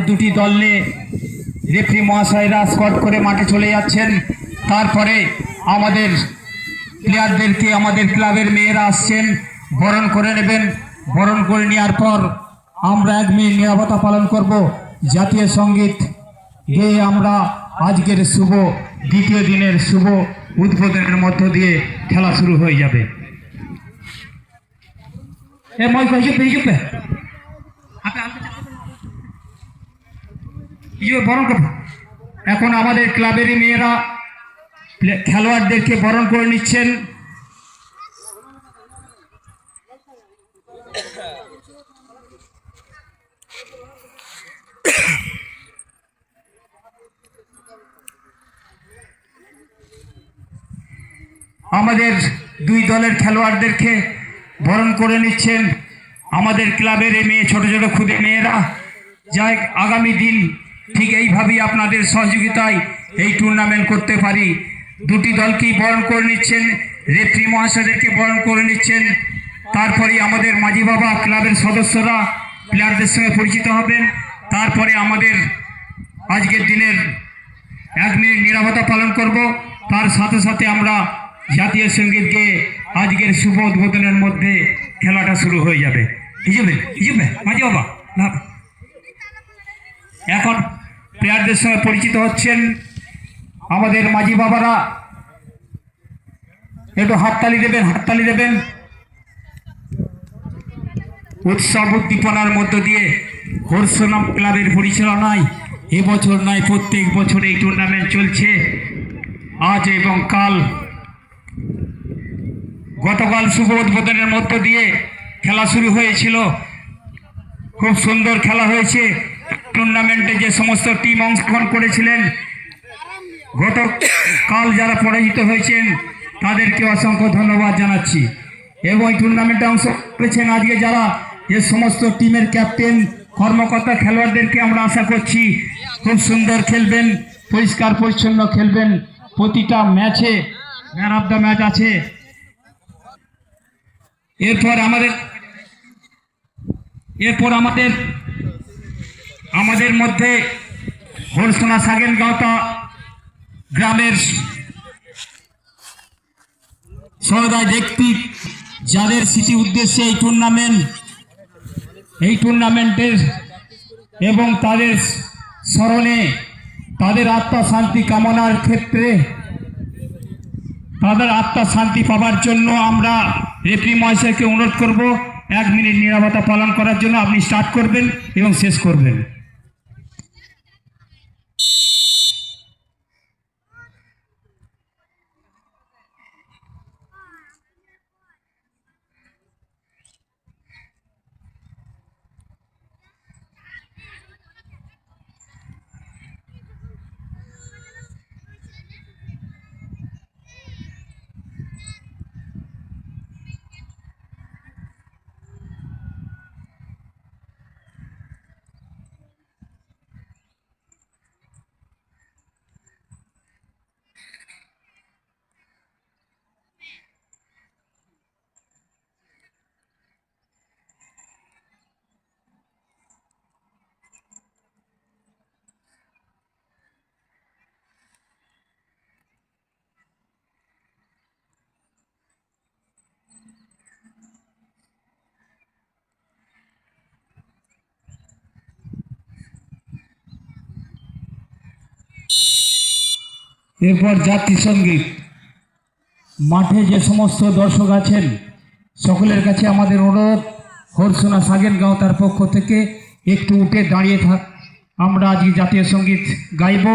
দুটি দলে referee মহাশয়রা Scott করে মাঠে চলে যাচ্ছেন। তারপরে আমাদের প্লেয়ারদেরকে আমাদের ক্লাবের মেয়েরা আসছেন, বরণ করে নেবেন। বরণ করে নেওয়ার পর আমরা 1 মিনিট নিরাপত্তা পালন করব। জাতীয় সঙ্গীত গেয়ে আমরা আজকের শুভ দ্বিতীয় দিনের শুভ উদ্বোধনের মধ্য দিয়ে খেলা শুরু হয়ে যাবে। এখন আমাদের ক্লাবেরই মেয়েরা খেলোয়াড়দেরকে বরণ করে নিচ্ছেন। আমাদের দুই দলের খেলোয়াড়দেরকে বরণ করে নিচ্ছেন আমাদের ক্লাবের এই মেয়ে, ছোট ছোট ক্ষুদে মেয়েরা। যাই আগামী দিন ঠিক এইভাবেই আপনাদের সহযোগিতায় এই টুর্নামেন্ট করতে পারি। দুটি দলকেই বরণ করে নিচ্ছেন, রেফারি মহাশয়দেরকে বরণ করে নিচ্ছেন। তারপরে আমাদের মাঝি বাবা ক্লাবের সদস্যরা প্লেয়ারদের সঙ্গে পরিচিত হবেন। তারপরে আমাদের আজকের দিনের 1 মিনিট নিরাপত্তা পালন করব। তার সাথে সাথে আমরা জাতীয় সঙ্গীতকে আজকের শুভ উদ্বোধনের মধ্যে খেলাটা শুরু হয়ে যাবে। হিজুবে মাঝি বাবা লাভ। এখন প্লেয়ারদের সঙ্গে পরিচিত হচ্ছেন আমাদের মাঝি বাবারা। একটু হাততালি দেবেন, হাততালি দেবেন। উৎসব উদ্দীপনার মধ্য দিয়ে হর্ষনাম ক্লাবের পরিচালনায় এবছর নয় প্রত্যেক বছর এই টুর্নামেন্ট চলছে। আজ এবং কাল, গতকাল শুভ উদ্বোধনের মধ্য দিয়ে খেলা শুরু হয়েছিল। খুব সুন্দর খেলা হয়েছে। টুর্নামেন্টে যে সমস্ত টিম অংশগ্রহণ করেছিলেন, গতকাল যারা পরাজিত হয়েছেন তাদেরকে অসংখ্য ধন্যবাদ জানাচ্ছি। এবং এই টুর্নামেন্টে অংশ করেছেন আজকে যারা যে সমস্ত টিমের ক্যাপ্টেন, কর্মকর্তা, খেলোয়াড়দেরকে আমরা আশা করছি খুব সুন্দর খেলবেন, পরিষ্কার পরিচ্ছন্ন খেলবেন। প্রতিটা ম্যাচে ম্যান অফ দ্য ম্যাচ আছে। এরপর আমাদের মধ্যে হরসোনা সাগেনগাঁওতা গ্রামের সহৃদয় ব্যক্তি যাদের স্মৃতি উদ্দেশ্যে এই টুর্নামেন্টের এবং তাদের স্মরণে তাদের আত্মা শান্তি কামনার ক্ষেত্রে, তাদের আত্মা শান্তি পাওয়ার জন্য আমরা রেফারি মহাশয়কে অনুরোধ করব 1 মিনিট নিরাপত্তা পালন করার জন্য। আপনি স্টার্ট করবেন এবং শেষ করবেন। এরপর জাতীয় সঙ্গীত। মাঠে যে সমস্ত দর্শক আছেন সকলের কাছে আমাদের অনুরোধ, হরসোনা সাগেনগাঁও তার পক্ষ থেকে একটু উঠে দাঁড়িয়ে আমরা আজকে জাতীয় সঙ্গীত গাইব।